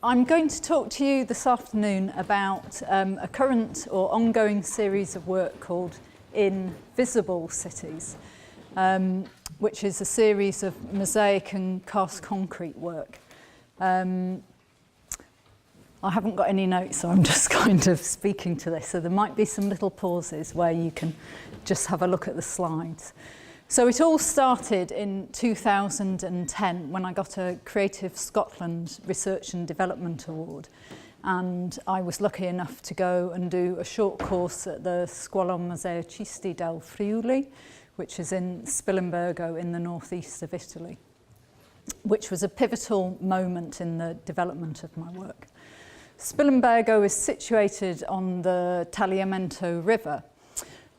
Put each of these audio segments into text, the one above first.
I'm going to talk to you this afternoon about a current or ongoing series of work called Invisible Cities, which is a series of mosaic and cast concrete work. I haven't got any notes, so I'm just kind of speaking to this. So there might be some little pauses where you can just have a look at the slides. So it all started in 2010 when I got a Creative Scotland Research and Development Award, and I was lucky enough to go and do a short course at the Scuola Mosaicisti del Friuli, which is in Spilimbergo in the northeast of Italy, which was a pivotal moment in the development of my work. Spilimbergo is situated on the Tagliamento River,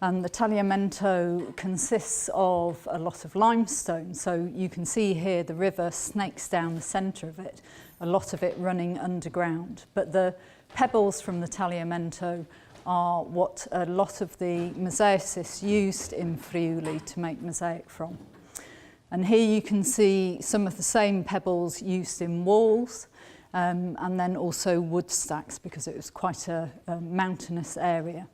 and the Tagliamento consists of a lot of limestone. So you can see here the river snakes down the centre of it, a lot of it running underground. But the pebbles from the Tagliamento are what a lot of the mosaicists used in Friuli to make mosaic from. And here you can see some of the same pebbles used in walls, and then also wood stacks, because it was quite a mountainous area.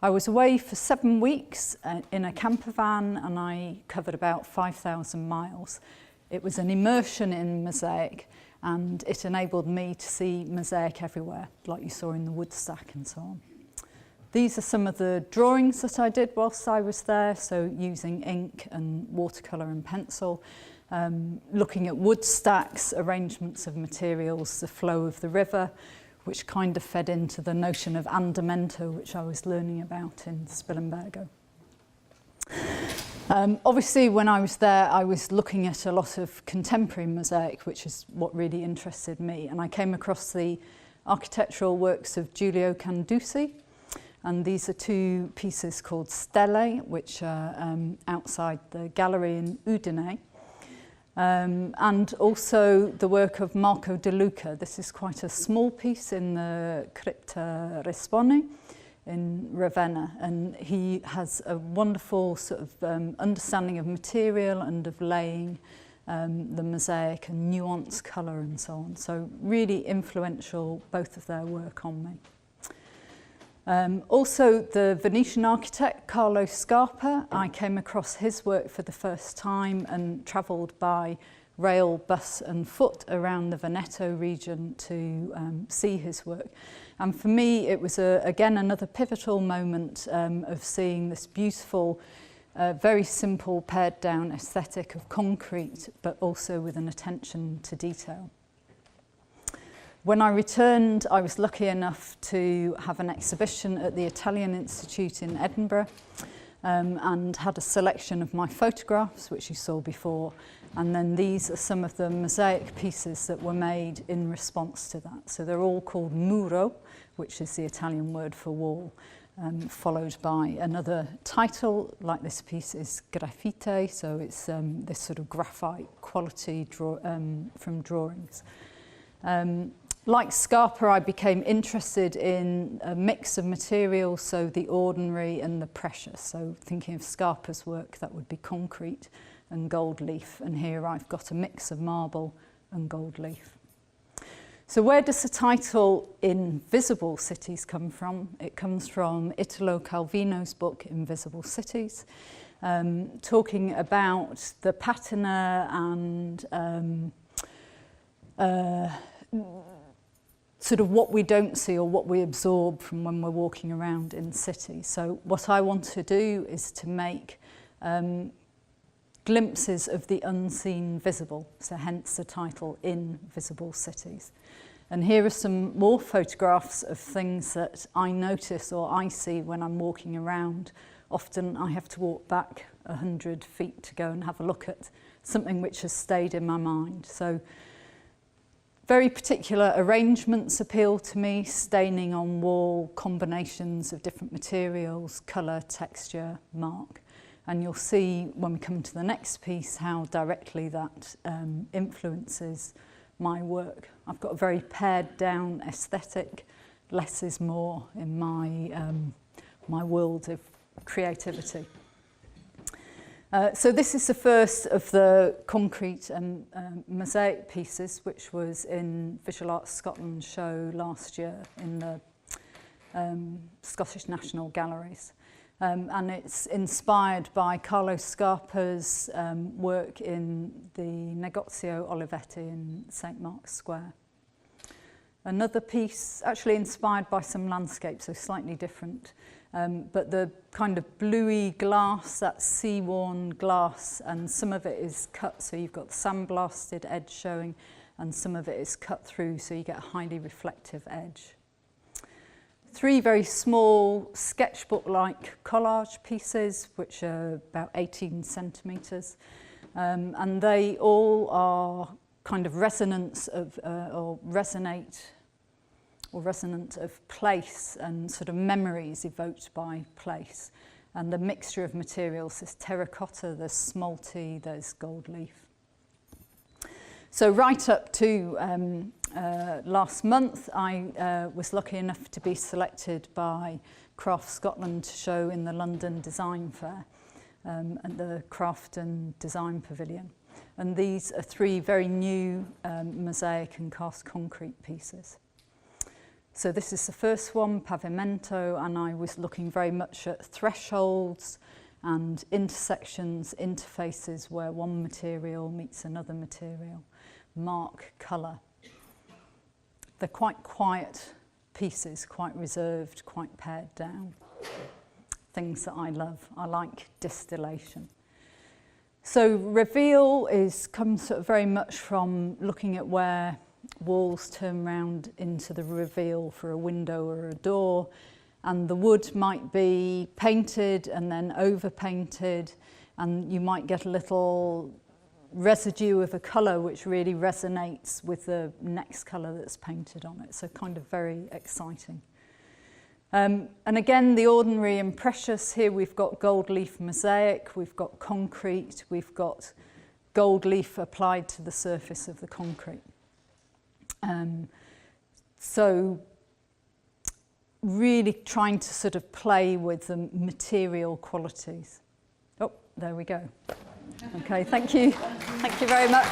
I was away for 7 weeks in a camper van, and I covered about 5,000 miles. It was an immersion in mosaic, and it enabled me to see mosaic everywhere, like you saw in the wood stack and so on. These are some of the drawings that I did whilst I was there, so using ink and watercolour and pencil, looking at wood stacks, arrangements of materials, the flow of the river, which kind of fed into the notion of andamento, which I was learning about in Spilimbergo. Obviously, when I was there, I was looking at a lot of contemporary mosaic, which is what really interested me. And I came across the architectural works of Giulio Canducci. And these are 2 pieces called Stelle, which are outside the gallery in Udine. And also the work of Marco De Luca. This is quite a small piece in the Crypta Respone in Ravenna, and he has a wonderful sort of understanding of material and of laying the mosaic and nuanced colour and so on. So really influential, both of their work on me. Also, the Venetian architect Carlo Scarpa, I came across his work for the first time and travelled by rail, bus and foot around the Veneto region to see his work. And for me, it was, again, another pivotal moment of seeing this beautiful, very simple, pared down aesthetic of concrete, but also with an attention to detail. When I returned, I was lucky enough to have an exhibition at the Italian Institute in Edinburgh, and had a selection of my photographs, which you saw before. And then these are some of the mosaic pieces that were made in response to that. So they're all called muro, which is the Italian word for wall, followed by another title, like this piece is graffite, so it's this sort of graphite quality from drawings. Like Scarpa, I became interested in a mix of materials, so the ordinary and the precious. So thinking of Scarpa's work, that would be concrete and gold leaf. And here I've got a mix of marble and gold leaf. So where does the title Invisible Cities come from? It comes from Italo Calvino's book, Invisible Cities, talking about the patina and sort of what we don't see or what we absorb from when we're walking around in cities. So what I want to do is to make glimpses of the unseen visible, so hence the title Invisible Cities. And here are some more photographs of things that I notice or I see when I'm walking around. Often I have to walk back 100 feet to go and have a look at something which has stayed in my mind. So very particular arrangements appeal to me, staining on wall, combinations of different materials, colour, texture, mark. And you'll see when we come to the next piece how directly that influences my work. I've got a very pared down aesthetic, less is more in my, my world of creativity. So this is the first of the concrete and mosaic pieces, which was in Visual Arts Scotland show last year in the Scottish National Galleries. And it's inspired by Carlo Scarpa's work in the Negozio Olivetti in St Mark's Square. Another piece actually inspired by some landscapes, so slightly different. But the kind of bluey glass, that sea-worn glass, and some of it is cut, so you've got the sandblasted edge showing, and some of it is cut through, so you get a highly reflective edge. 3 very small sketchbook-like collage pieces, which are about 18 centimetres, and they all are kind of resonance of, or resonant of place and sort of memories evoked by place. And the mixture of materials is terracotta, there's smalty, there's gold leaf. So right up to last month, I was lucky enough to be selected by Craft Scotland to show in the London Design Fair at the Craft and Design Pavilion. And these are 3 very new mosaic and cast concrete pieces. So this is the first one, Pavimento, and I was looking very much at thresholds and intersections, interfaces where one material meets another material, mark, colour. They're quite quiet pieces, quite reserved, quite pared down. Things that I love. I like distillation. So reveal comes sort of very much from looking at where walls turn round into the reveal for a window or a door, and the wood might be painted and then over-painted, and you might get a little residue of a colour which really resonates with the next colour that's painted on it, so kind of very exciting. And again, the ordinary and precious. Here we've got gold leaf mosaic, we've got concrete, we've got gold leaf applied to the surface of the concrete. So really trying to sort of play with the material qualities. Oh, there we go. Okay, thank you. Thank you very much.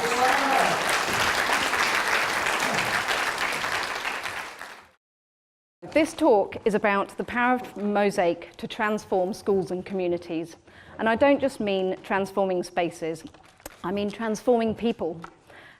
This talk is about the power of Mosaic to transform schools and communities. And I don't just mean transforming spaces, I mean transforming people.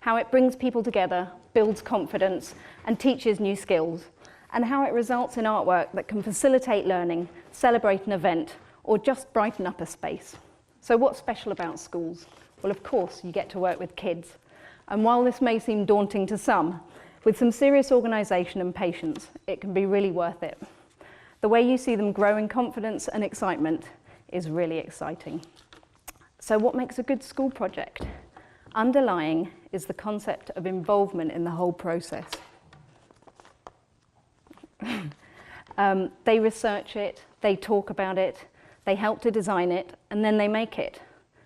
How it brings people together, builds confidence, and teaches new skills. And how it results in artwork that can facilitate learning, celebrate an event, or just brighten up a space. So what's special about schools? Well, of course, you get to work with kids. And while this may seem daunting to some, with some serious organisation and patience, it can be really worth it. The way you see them grow in confidence and excitement is really exciting. So what makes a good school project? Underlying is the concept of involvement in the whole process. They research it, they talk about it, they help to design it, and then they make it.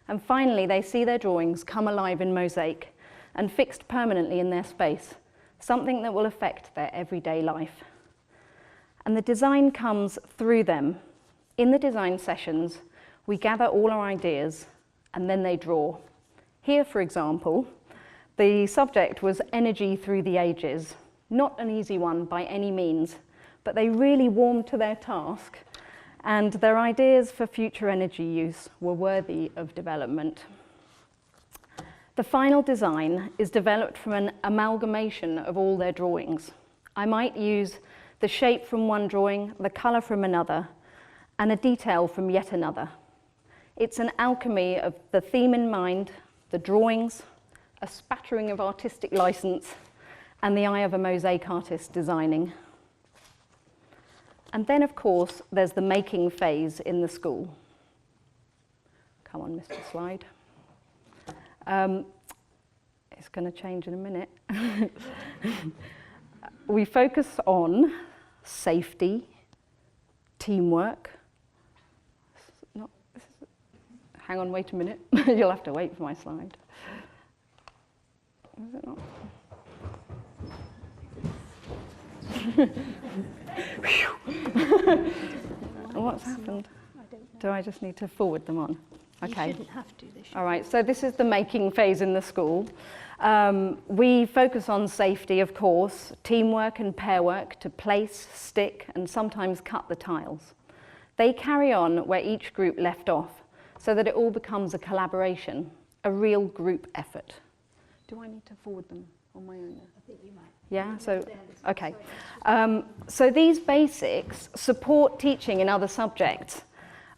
And finally, they see their drawings come alive in Mosaic and fixed permanently in their space, something that will affect their everyday life. And the design comes through them. In the design sessions, we gather all our ideas, and then they draw. Here, for example, the subject was energy through the ages. Not an easy one by any means, but they really warmed to their task, and their ideas for future energy use were worthy of development. The final design is developed from an amalgamation of all their drawings. I might use the shape from one drawing, the colour from another, and a detail from yet another. It's an alchemy of the theme in mind, the drawings, a spattering of artistic license, and the eye of a mosaic artist designing. And then, of course, there's the making phase in the school. Come on, Mr. Slide. It's going to change in a minute. We focus on safety, teamwork. Hang on, wait a minute. You'll have to wait for my slide. Is it not? What's happened? Do I just need to forward them on? Okay. You shouldn't have to. All right, so this is the making phase in the school. We focus on safety, of course, teamwork and pair work to place, stick, and sometimes cut the tiles. They carry on where each group left off, so that it all becomes a collaboration, a real group effort. Do I need to forward them on my own? I think you might. Yeah, so, okay. So these basics support teaching in other subjects.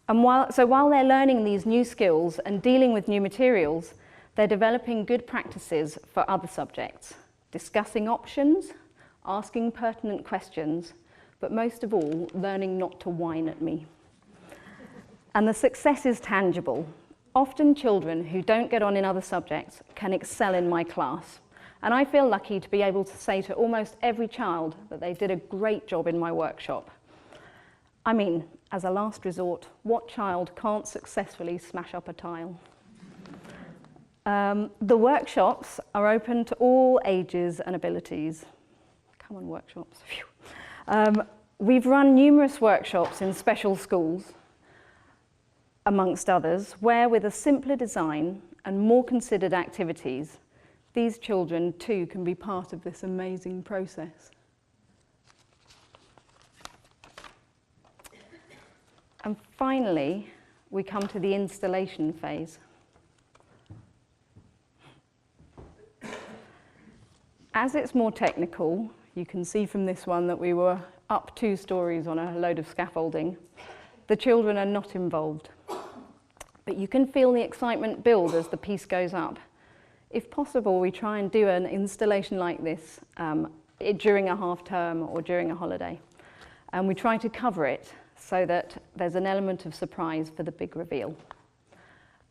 And while they're learning these new skills and dealing with new materials, they're developing good practices for other subjects, discussing options, asking pertinent questions, but most of all, learning not to whine at me. And the success is tangible. Often children who don't get on in other subjects can excel in my class. And I feel lucky to be able to say to almost every child that they did a great job in my workshop. I mean, as a last resort, what child can't successfully smash up a tile? The workshops are open to all ages and abilities. Come on, workshops. We've run numerous workshops in special schools, amongst others, where with a simpler design and more considered activities, these children too can be part of this amazing process. And finally, we come to the installation phase. As it's more technical, you can see from this one that we were up 2 stories on a load of scaffolding. The children are not involved, but you can feel the excitement build as the piece goes up. If possible, we try and do an installation like this during a half term or during a holiday. And we try to cover it so that there's an element of surprise for the big reveal.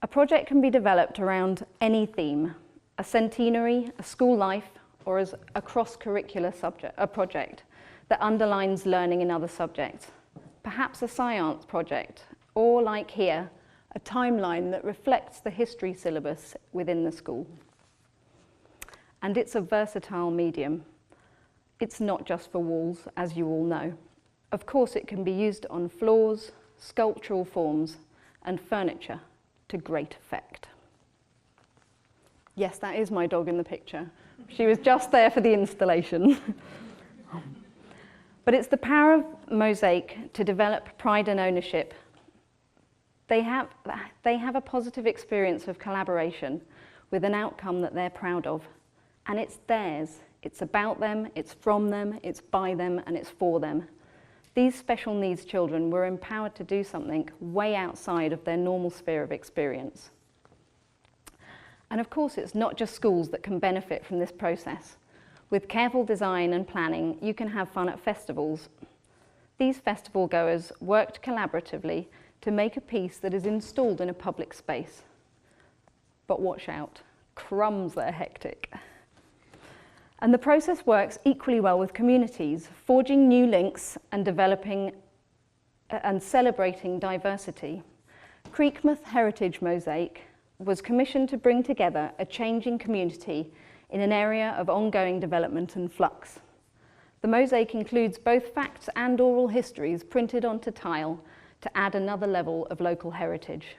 A project can be developed around any theme, a centenary, a school life, or as a cross-curricular subject, a project that underlines learning in other subjects. Perhaps a science project, or like here, a timeline that reflects the history syllabus within the school. And it's a versatile medium. It's not just for walls, as you all know. Of course, it can be used on floors, sculptural forms, and furniture to great effect. Yes, that is my dog in the picture. She was just there for the installation. But it's the power of Mosaic to develop pride and ownership. They have a positive experience of collaboration with an outcome that they're proud of. And it's theirs. It's about them, it's from them, it's by them, and it's for them. These special needs children were empowered to do something way outside of their normal sphere of experience. And of course, it's not just schools that can benefit from this process. With careful design and planning, you can have fun at festivals. These festival goers worked collaboratively to make a piece that is installed in a public space. But watch out, crumbs, they're hectic. And the process works equally well with communities, forging new links and developing and celebrating diversity. Creekmouth Heritage Mosaic was commissioned to bring together a changing community in an area of ongoing development and flux. The mosaic includes both facts and oral histories printed onto tile to add another level of local heritage.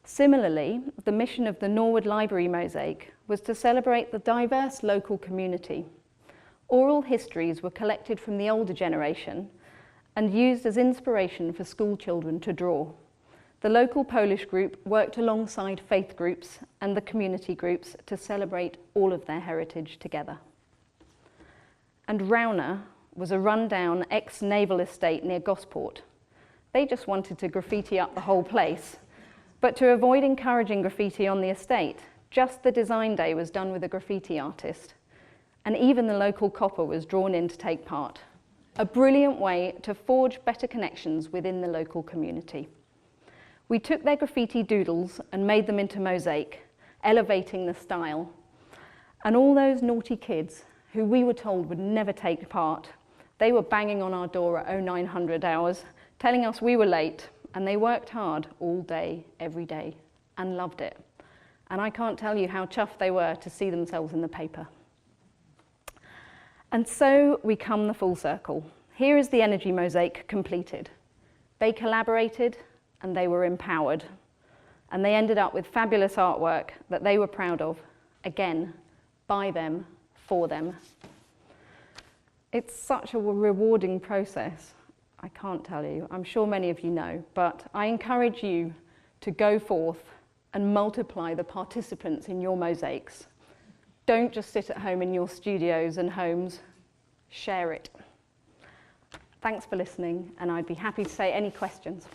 Similarly, the mission of the Norwood Library Mosaic was to celebrate the diverse local community. Oral histories were collected from the older generation and used as inspiration for school children to draw. The local Polish group worked alongside faith groups and the community groups to celebrate all of their heritage together. And Rauna was a rundown ex-naval estate near Gosport. They just wanted to graffiti up the whole place. But to avoid encouraging graffiti on the estate, just the design day was done with a graffiti artist. And even the local copper was drawn in to take part. A brilliant way to forge better connections within the local community. We took their graffiti doodles and made them into mosaic, elevating the style. And all those naughty kids who we were told would never take part, they were banging on our door at 0900 hours, telling us we were late, and they worked hard all day, every day, and loved it. And I can't tell you how chuffed they were to see themselves in the paper. And so we come the full circle. Here is the energy mosaic completed. They collaborated and they were empowered. And they ended up with fabulous artwork that they were proud of, again, by them, for them. It's such a rewarding process. I can't tell you. I'm sure many of you know, but I encourage you to go forth and multiply the participants in your mosaics. Don't just sit at home in your studios and homes. Share it. Thanks for listening, and I'd be happy to say any questions.